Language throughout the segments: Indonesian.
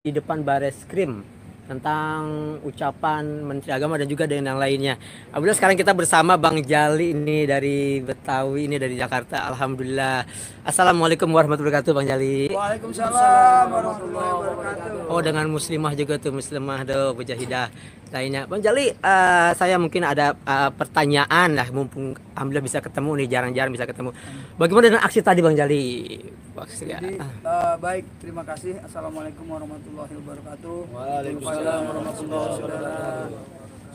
di depan Bareskrim tentang ucapan Menteri Agama dan juga dengan yang lainnya. Alhamdulillah sekarang kita bersama Bang Jali ini dari Betawi, ini dari Jakarta. Alhamdulillah. Assalamualaikum warahmatullahi wabarakatuh, Bang Jali. Waalaikumsalam warahmatullahi wabarakatuh. Oh, dengan muslimah juga tuh, muslimah do mujahidah lainnya. Bang Jali, saya mungkin ada pertanyaan lah, mumpung alhamdulillah bisa ketemu nih, jarang-jarang bisa ketemu. Bagaimana dengan aksi tadi, Bang Jali? Jadi baik, terima kasih. Assalamualaikum warahmatullahi wabarakatuh. Waalaikumsalam warahmatullahi wabarakatuh.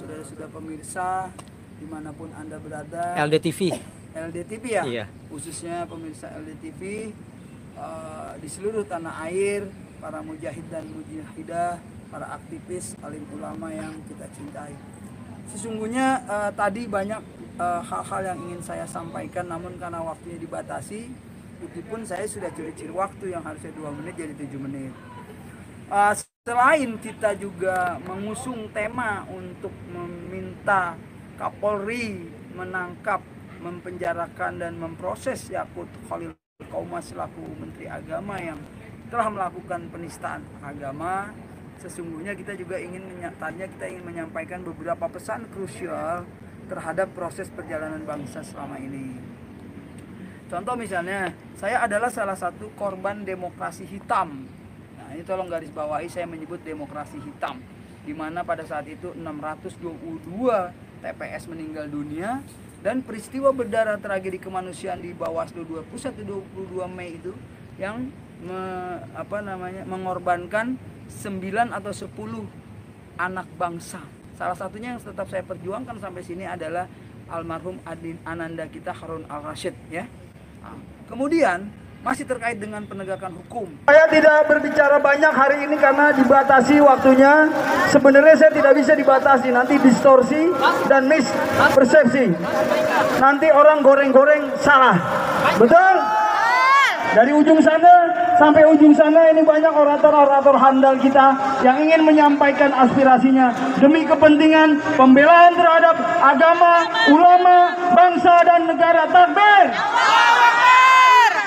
Saudara-saudara pemirsa dimanapun Anda berada, LDTV. LDTV ya, Iya. khususnya pemirsa LDTV di seluruh tanah air, para mujahid dan mujahidah, para aktivis, alim ulama yang kita cintai. Sesungguhnya tadi banyak hal-hal yang ingin saya sampaikan, namun karena waktunya dibatasi, meskipun saya sudah curi-curi waktu yang harusnya 2 menit jadi 7 menit. Selain kita juga mengusung tema untuk meminta Kapolri menangkap, mempenjarakan dan memproses Yakut Khalil Qaumas selaku Menteri Agama yang telah melakukan penistaan agama, sesungguhnya kita juga ingin menyampaikan beberapa pesan krusial terhadap proses perjalanan bangsa selama ini. Contoh misalnya, saya adalah salah satu korban demokrasi hitam. Nah, ini tolong garis bawahi, saya menyebut demokrasi hitam, di mana pada saat itu 622 TPS meninggal dunia dan peristiwa berdarah tragedi kemanusiaan di Bawaslu 22 Mei itu yang mengorbankan 9 atau 10 anak bangsa. Salah satunya yang tetap saya perjuangkan sampai sini adalah almarhum Ananda kita Harun Al-Rashid ya. Kemudian masih terkait dengan penegakan hukum. Saya tidak berbicara banyak hari ini karena dibatasi waktunya. Sebenarnya saya tidak bisa dibatasi, nanti distorsi dan mispersepsi. Nanti orang goreng-goreng salah. Betul? Dari ujung sana sampai ujung sana ini banyak orator-orator handal kita yang ingin menyampaikan aspirasinya demi kepentingan pembelaan terhadap agama, ulama, bangsa dan negara. Takbir!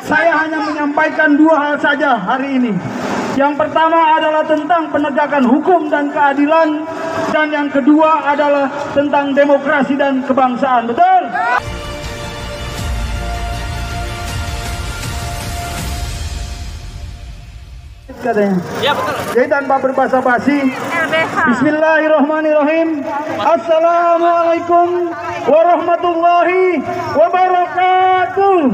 Saya hanya menyampaikan 2 hal saja hari ini. Yang pertama adalah tentang penegakan hukum dan keadilan, dan yang kedua adalah tentang demokrasi dan kebangsaan. Betul? Katanya. Ya, betul. Jadi tanpa berbasa-basi, Bismillahirrahmanirrahim. Assalamualaikum warahmatullahi wabarakatuh.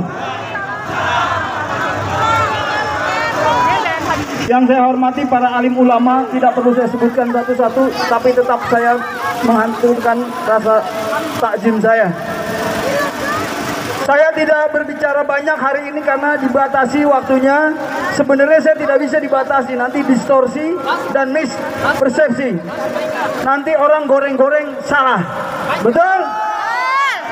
Yang saya hormati para alim ulama, tidak perlu saya sebutkan satu-satu, tapi tetap saya menghanturkan rasa takzim saya. Saya tidak berbicara banyak hari ini karena dibatasi waktunya. Sebenarnya saya tidak bisa dibatasi, nanti distorsi dan mispersepsi. Nanti orang goreng-goreng salah. Betul?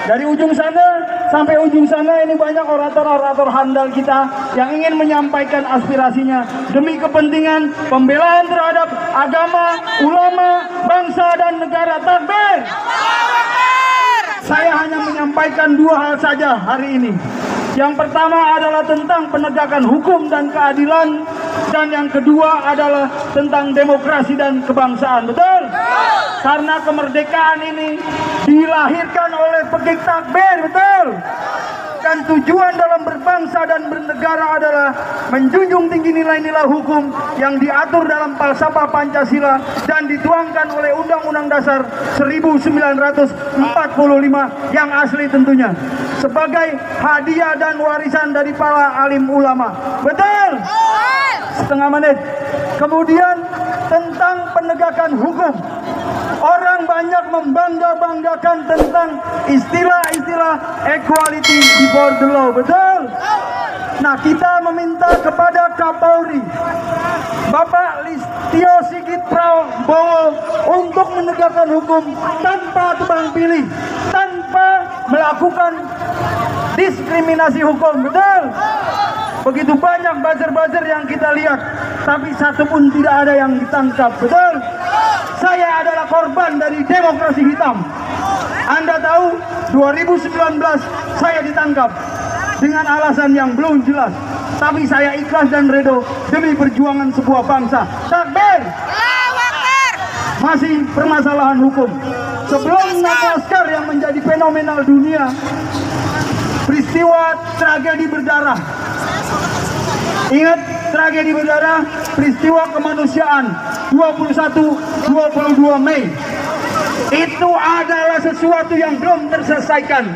Dari ujung sana sampai ujung sana ini banyak orator-orator handal kita yang ingin menyampaikan aspirasinya demi kepentingan pembelaan terhadap agama, ulama, bangsa dan negara. Takbir! Saya hanya menyampaikan 2 hal saja hari ini. Yang pertama adalah tentang penegakan hukum dan keadilan, dan yang kedua adalah tentang demokrasi dan kebangsaan. Betul? Karena kemerdekaan ini dilahirkan oleh pegik takbir. Betul? Dan tujuan dalam berbangsa dan bernegara adalah menjunjung tinggi nilai-nilai hukum yang diatur dalam falsafah Pancasila dan dituangkan oleh Undang-Undang Dasar 1945 yang asli tentunya, sebagai hadiah dan warisan dari para alim ulama. Betul? Setengah menit. Kemudian tentang penegakan hukum. Orang banyak membangga-banggakan tentang istilah-istilah equality before the law. Betul? Nah, kita meminta kepada Kapolri Bapak Listio Sigit Prabowo untuk menegakkan hukum tanpa tebang pilih, tanpa melakukan diskriminasi hukum. Betul? Begitu banyak buzzer-buzzer yang kita lihat, tapi satu pun tidak ada yang ditangkap. Betul? Saya adalah korban dari demokrasi hitam. Anda tahu, 2019 saya ditangkap dengan alasan yang belum jelas. tapi saya ikhlas dan redo demi perjuangan sebuah bangsa. Takbir! Masih permasalahan hukum. Sebelum Namaskar yang menjadi fenomenal dunia, peristiwa tragedi berdarah. Ingat tragedi berdarah, peristiwa kemanusiaan 21-22 Mei. Itu adalah sesuatu yang belum terselesaikan.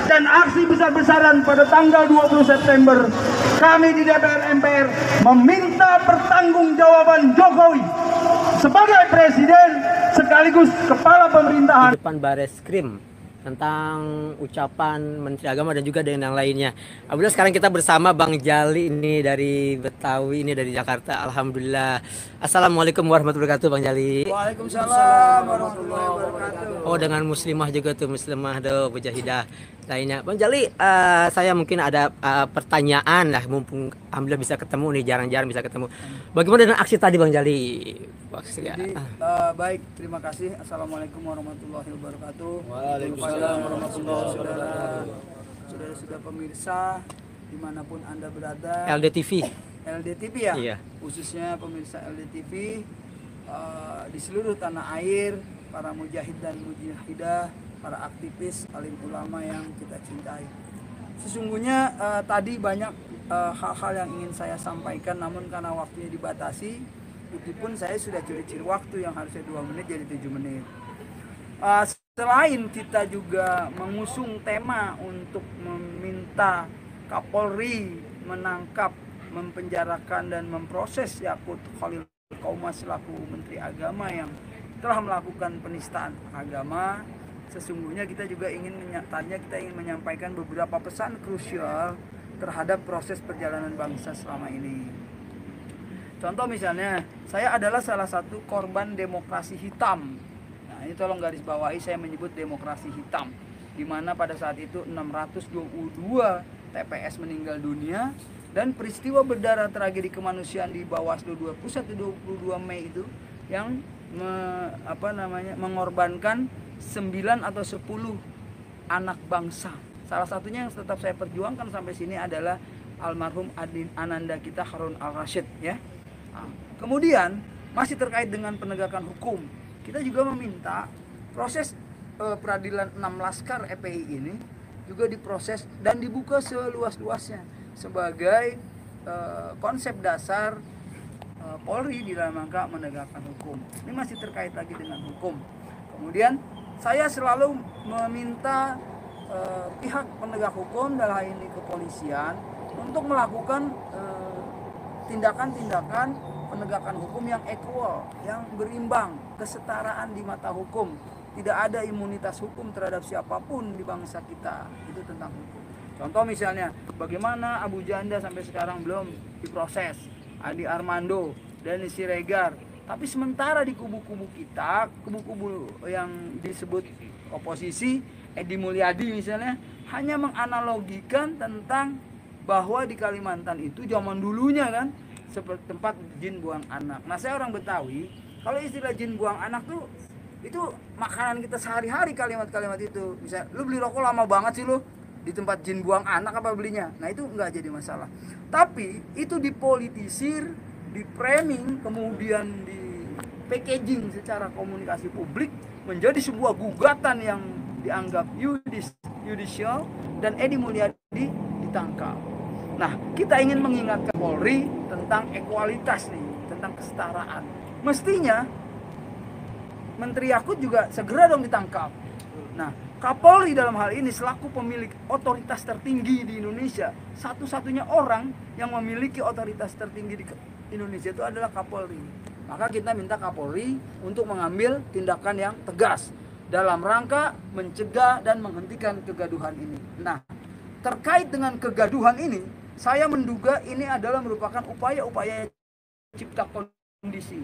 Dan aksi besar-besaran pada tanggal 20 September, kami di DPR MPR meminta pertanggungjawaban Jokowi sebagai presiden sekaligus kepala pemerintahan Di depan Bareskrim tentang ucapan Menteri Agama dan juga dengan yang lainnya. Alhamdulillah sekarang kita bersama Bang Jali ini dari Betawi, ini dari Jakarta. Alhamdulillah. Assalamualaikum warahmatullahi wabarakatuh, Bang Jali. Waalaikumsalam warahmatullahi wabarakatuh. Oh, dengan muslimah juga tuh, muslimah do mujahidah lainnya. Bang Jali, saya mungkin ada pertanyaan lah, mumpung alhamdulillah bisa ketemu nih, jarang-jarang bisa ketemu. Bagaimana dengan aksi tadi, Bang Jali? Jadi baik, terima kasih. Assalamualaikum warahmatullahi wabarakatuh. Waalaikumsalam warahmatullahi wabarakatuh. Saudara-saudara pemirsa dimanapun Anda berada, LDTV. LDTV ya, Iya. khususnya pemirsa LDTV di seluruh tanah air, para mujahid dan mujahidah, para aktivis, alim ulama yang kita cintai. Sesungguhnya tadi banyak hal-hal yang ingin saya sampaikan, namun karena waktunya dibatasi, itu pun saya sudah curi-curi waktu yang harusnya 2 menit jadi 7 menit. Selain kita juga mengusung tema untuk meminta Kapolri menangkap, mempenjarakan dan memproses Yakut Khalil Qaumas selaku Menteri Agama yang telah melakukan penistaan agama, sesungguhnya kita juga ingin menyampaikan beberapa pesan krusial terhadap proses perjalanan bangsa selama ini. Contoh misalnya, saya adalah salah satu korban demokrasi hitam. Nah, ini tolong garis bawahi, saya menyebut demokrasi hitam, di mana pada saat itu 622 TPS meninggal dunia dan peristiwa berdarah tragedi kemanusiaan di Bawaslu 21-22 Mei itu yang mengorbankan 9 atau 10 anak bangsa. Salah satunya yang tetap saya perjuangkan sampai sini adalah almarhum Ananda kita Harun Al-Rashid ya. Nah, kemudian masih terkait dengan penegakan hukum, kita juga meminta proses peradilan 6 Laskar FPI ini juga diproses dan dibuka seluas-luasnya sebagai konsep dasar Polri di dalam rangka menegakkan hukum. Ini masih terkait lagi dengan hukum. Kemudian saya selalu meminta pihak penegak hukum dalam hal ini kepolisian untuk melakukan tindakan-tindakan penegakan hukum yang equal, yang berimbang, kesetaraan di mata hukum. Tidak ada imunitas hukum terhadap siapapun di bangsa kita. Itu tentang hukum. Contoh misalnya, bagaimana Abu Janda sampai sekarang belum diproses, Adi Armando, Denny Siregar. Tapi sementara di kubu-kubu kita, kubu-kubu yang disebut oposisi, Edi Mulyadi misalnya, hanya menganalogikan tentang bahwa di Kalimantan itu zaman dulunya kan seperti tempat jin buang anak. Nah, saya orang Betawi, kalau istilah jin buang anak tuh itu makanan kita sehari-hari, kalimat-kalimat itu. Misalnya, lu beli rokok lama banget sih lu di tempat jin buang anak apa belinya. Nah, itu nggak jadi masalah. Tapi itu dipolitisir, di framing, kemudian di packaging secara komunikasi publik menjadi sebuah gugatan yang dianggap judicial, dan Edi Mulyadi ditangkap. Nah, kita ingin mengingatkan Polri tentang ekualitas nih, tentang kesetaraan. Mestinya Menteri Yakut juga segera dong ditangkap. Nah, Kapolri dalam hal ini selaku pemilik otoritas tertinggi di Indonesia, satu-satunya orang yang memiliki otoritas tertinggi di Indonesia itu adalah Kapolri. Maka kita minta Kapolri untuk mengambil tindakan yang tegas dalam rangka mencegah dan menghentikan kegaduhan ini. Nah, terkait dengan kegaduhan ini, saya menduga ini adalah merupakan upaya-upaya cipta kondisi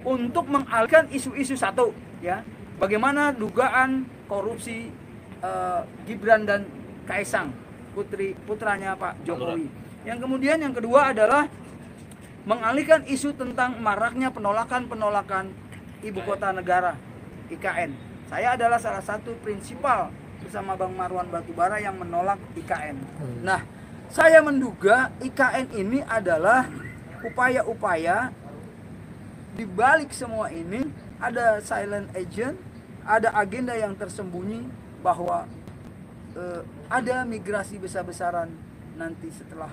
untuk mengalihkan isu-isu satu, ya, bagaimana dugaan korupsi Gibran dan Kaisang, putranya Pak Jokowi. Yang kemudian yang kedua adalah mengalihkan isu tentang maraknya penolakan ibu kota negara IKN. Saya adalah salah satu prinsipal bersama Bang Marwan Batubara yang menolak IKN. Nah, Saya menduga IKN ini adalah upaya-upaya di balik semua ini ada silent agent, ada agenda yang tersembunyi bahwa ada migrasi besar-besaran nanti setelah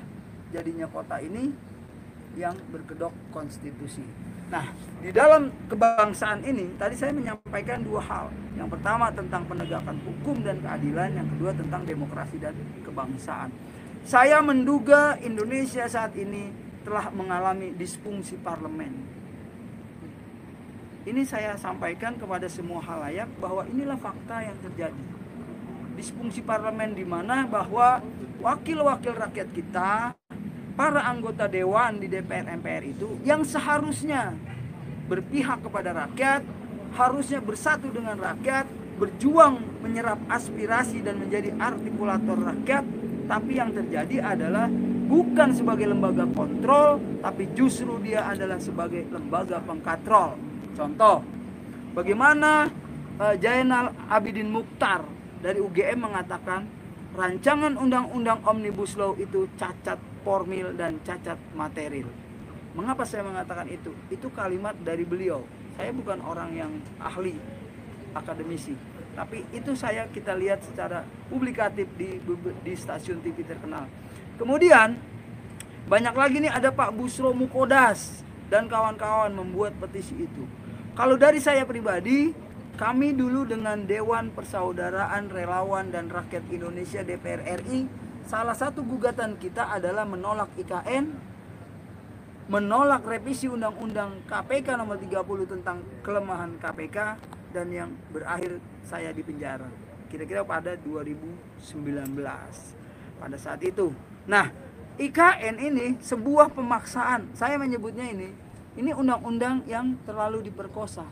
jadinya kota ini yang berkedok konstitusi. Nah, di dalam kebangsaan ini tadi saya menyampaikan dua hal. Yang pertama tentang penegakan hukum dan keadilan, yang kedua tentang demokrasi dan kebangsaan. Saya menduga Indonesia saat ini telah mengalami disfungsi parlemen. Ini saya sampaikan kepada semua halayak bahwa inilah fakta yang terjadi. Disfungsi parlemen di mana bahwa wakil-wakil rakyat kita, para anggota dewan di DPR MPR itu yang seharusnya berpihak kepada rakyat, harusnya bersatu dengan rakyat, berjuang menyerap aspirasi dan menjadi artikulator rakyat, tapi yang terjadi adalah bukan sebagai lembaga kontrol, tapi justru dia adalah sebagai lembaga pengkatrol. Contoh, bagaimana Jainal Abidin Mukhtar dari UGM mengatakan rancangan undang-undang Omnibus Law itu cacat formil dan cacat material. Mengapa saya mengatakan itu? Itu kalimat dari beliau. Saya bukan orang yang ahli akademisi, tapi itu kita lihat secara publikatif di stasiun TV terkenal. Kemudian banyak lagi nih, ada Pak Busro Mukodas dan kawan-kawan membuat petisi itu. Kalau dari saya pribadi, kami dulu dengan Dewan Persaudaraan Relawan dan Rakyat Indonesia DPR RI, salah satu gugatan kita adalah menolak IKN, menolak revisi Undang-Undang KPK nomor 30 tentang kelemahan KPK, dan yang berakhir saya di penjara. Kira-kira pada 2019 pada saat itu. Nah, IKN ini sebuah pemaksaan. Saya menyebutnya ini undang-undang yang terlalu diperkosa.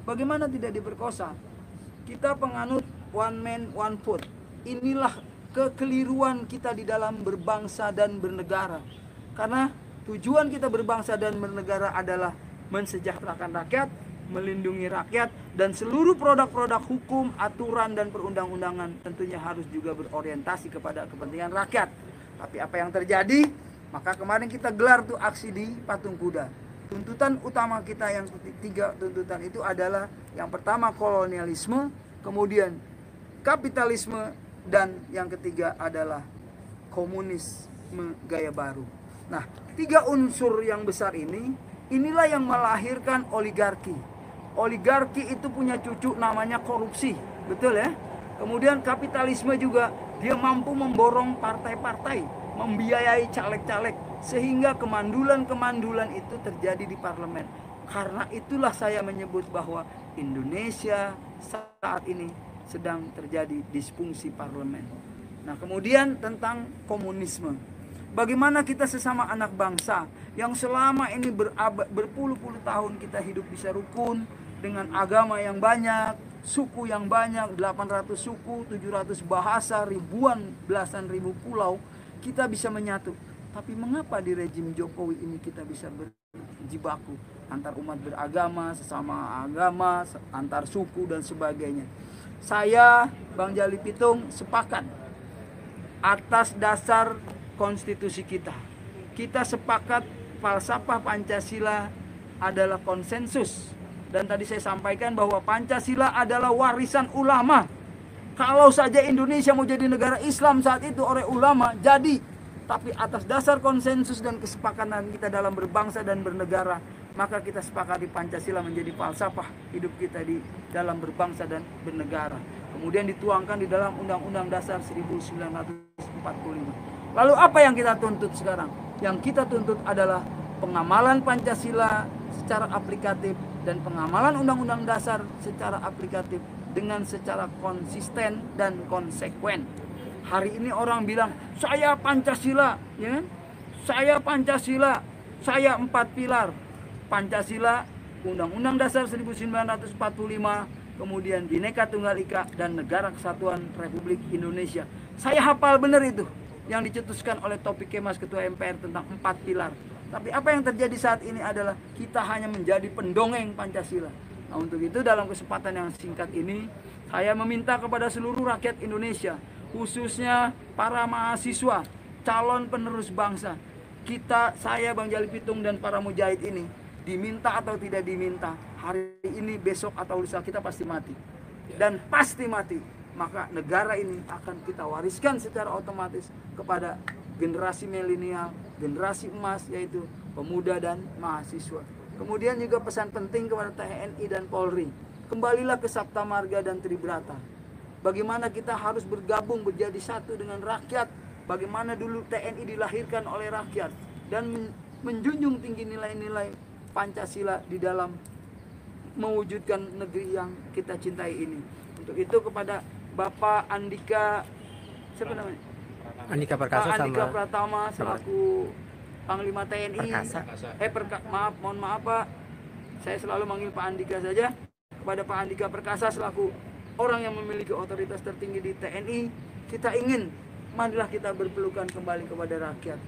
Bagaimana tidak diperkosa? Kita penganut one man one vote. Inilah kekeliruan kita di dalam berbangsa dan bernegara. Karena tujuan kita berbangsa dan bernegara adalah mensejahterakan rakyat, melindungi rakyat, dan seluruh produk-produk hukum, aturan, dan perundang-undangan tentunya harus juga berorientasi kepada kepentingan rakyat. Tapi apa yang terjadi? Maka kemarin kita gelar tuh aksi di Patung Kuda. Tuntutan utama kita yang tiga tuntutan itu adalah yang pertama kolonialisme, kemudian kapitalisme, dan yang ketiga adalah komunisme gaya baru. Nah, tiga unsur yang besar inilah yang melahirkan oligarki. Oligarki itu punya cucu namanya korupsi, betul ya? Kemudian kapitalisme juga, dia mampu memborong partai-partai, membiayai caleg-caleg, sehingga kemandulan-kemandulan itu terjadi di parlemen. Karena itulah saya menyebut bahwa Indonesia saat ini sedang terjadi disfungsi parlemen. Nah, kemudian tentang komunisme. Bagaimana kita sesama anak bangsa yang selama ini berpuluh-puluh tahun kita hidup bisa rukun dengan agama yang banyak, suku yang banyak, 800 suku, 700 bahasa, ribuan, belasan ribu pulau, kita bisa menyatu. Tapi mengapa di rejim Jokowi ini kita bisa berjibaku antar umat beragama, sesama agama, antar suku dan sebagainya? Saya, Bang Jali Pitung, sepakat atas dasar konstitusi kita. Kita sepakat falsafah Pancasila adalah konsensus. Dan tadi saya sampaikan bahwa Pancasila adalah warisan ulama. Kalau saja Indonesia mau jadi negara Islam saat itu oleh ulama, jadi. Tapi atas dasar konsensus dan kesepakatan kita dalam berbangsa dan bernegara, maka kita sepakati Pancasila menjadi falsafah hidup kita di dalam berbangsa dan bernegara. Kemudian dituangkan di dalam Undang-Undang Dasar 1945. Lalu apa yang kita tuntut sekarang? Yang kita tuntut adalah pengamalan Pancasila secara aplikatif dan pengamalan Undang-Undang Dasar secara aplikatif dengan secara konsisten dan konsekuen. Hari ini orang bilang, saya Pancasila, ya kan? Saya Pancasila, saya 4 pilar. Pancasila, Undang-Undang Dasar 1945, kemudian Bhinneka Tunggal Ika, dan Negara Kesatuan Republik Indonesia. Saya hafal benar itu yang dicetuskan oleh Taufik Kemas, Ketua MPR, tentang 4 pilar. Tapi apa yang terjadi saat ini adalah kita hanya menjadi pendongeng Pancasila. Nah, untuk itu dalam kesempatan yang singkat ini, saya meminta kepada seluruh rakyat Indonesia, khususnya para mahasiswa, calon penerus bangsa. Saya Bang Jali Pitung dan para mujahid ini, diminta atau tidak diminta, hari ini, besok atau lusa kita pasti mati. Dan pasti mati. Maka negara ini akan kita wariskan secara otomatis kepada generasi milenial, generasi emas, yaitu pemuda dan mahasiswa. Kemudian juga pesan penting kepada TNI dan Polri, kembalilah ke Sabta Marga dan Tribrata. Bagaimana kita harus bergabung menjadi satu dengan rakyat. Bagaimana dulu TNI dilahirkan oleh rakyat dan menjunjung tinggi nilai-nilai Pancasila di dalam mewujudkan negeri yang kita cintai ini. Untuk itu kepada Bapak Andika, siapa namanya? Andika Perkasa Pak Andika sama Pratama selaku Panglima TNI. Mohon maaf Pak, saya selalu manggil Pak Andika saja. Kepada Pak Andika Perkasa selaku orang yang memiliki otoritas tertinggi di TNI, kita ingin marilah kita berpelukan kembali kepada rakyat.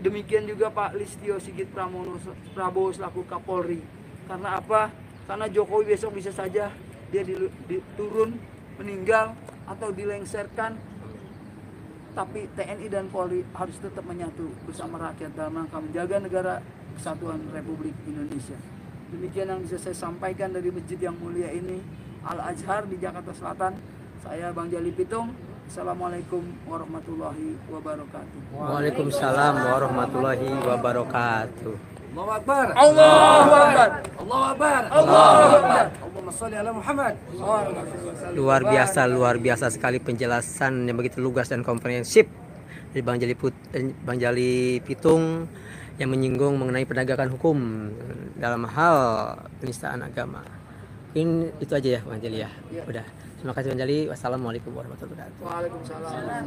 Demikian juga Pak Listio Sigit Prabowo selaku Kapolri. Karena apa? Karena Jokowi besok bisa saja dia turun, meninggal atau dilengserkan. Tapi TNI dan Polri harus tetap menyatu bersama rakyat dalam rangka menjaga negara kesatuan Republik Indonesia. Demikian yang bisa saya sampaikan dari masjid yang mulia ini, Al-Azhar di Jakarta Selatan. Saya Bang Jali Pitung. Assalamualaikum warahmatullahi wabarakatuh. Waalaikumsalam warahmatullahi wabarakatuh. Allahu Akbar. Allahu Akbar. Allahu Akbar. Allahu Akbar. Allahumma shalli ala Muhammad. Luar biasa sekali penjelasan yang begitu lugas dan komprehensif dari Bang Jali Pitung yang menyinggung mengenai penegakan hukum dalam hal penistaan agama. Mungkin itu aja ya Bang Jali ya. Udah. Terima kasih Bang Jali. Wassalamualaikum warahmatullahi wabarakatuh. Waalaikumsalam.